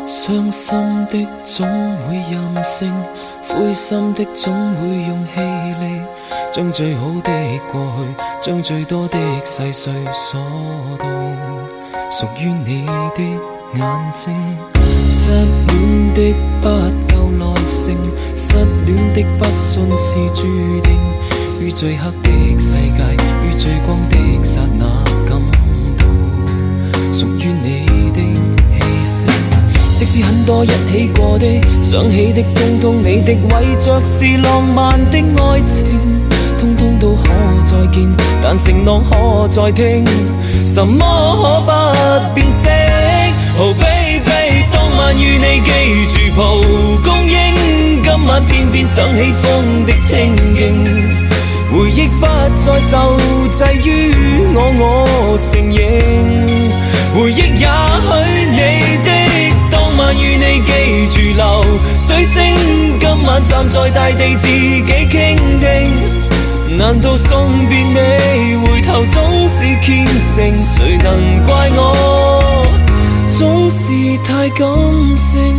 傷心的總會任性，灰心的總會用氣力，將最好的過去，將最多的細碎鎖到屬於你的眼睛。失戀的不夠耐性，失戀的不信是注定，於最黑的世界，於最光的剎那感到屬於你的氣息。即使很多一起過的，想起的通通你的，為着是浪漫的愛情，通通都可再見，但承諾可再聽，什麼可不變色。Oh baby， 當晚與你記住蒲公英，今晚偏偏想起風的清勁，回憶不再受制於我承認，回憶也許你的，當晚與你記住流水聲，今晚站在大地自己傾聽，難道送別你回頭總是虔誠，誰能怪我總是太感性。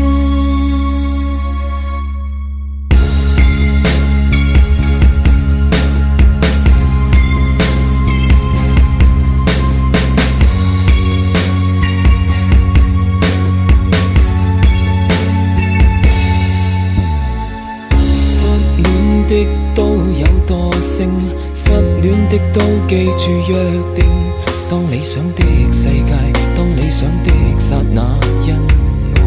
的都有惰性，失戀的都記住約定，當理想的世界，當理想的剎那，因愛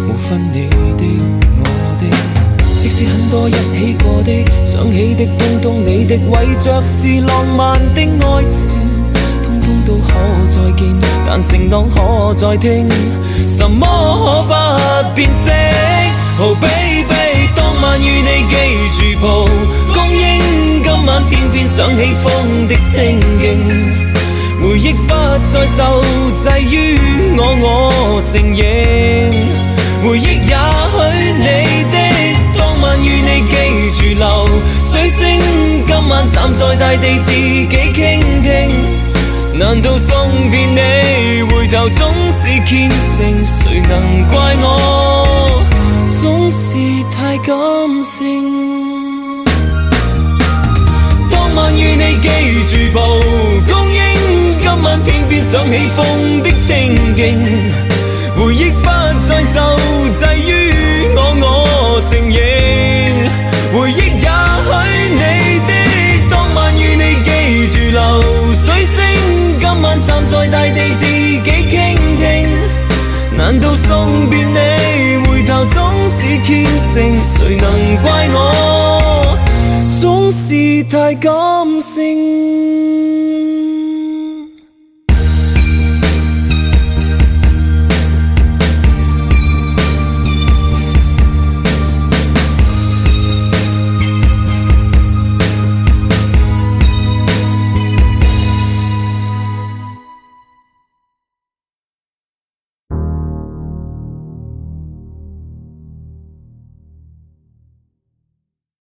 無分你的我的。即使很多一起過的，想起的通通你的，為着是浪漫的愛情，通通都可再見，但承諾可再聽，什麼可不變色。Oh baby， 當晚與你記住蒲公英，今晚偏偏想起風的清勁，回憶不再受制於我承認，回憶也許你的，當晚與你記住流水聲，今晚站在大地自己傾聽，難道送別你回頭總是虔誠，誰能怪我總是太感性。當晚與你記住蒲公英，今晚偏偏想起風的清勁，回憶不再受制於我承認，回憶也許你的，當晚與你記住流水聲，今晚站在大地自己傾聽，難道送別你回頭總是虔誠，誰能怪我總是太感性。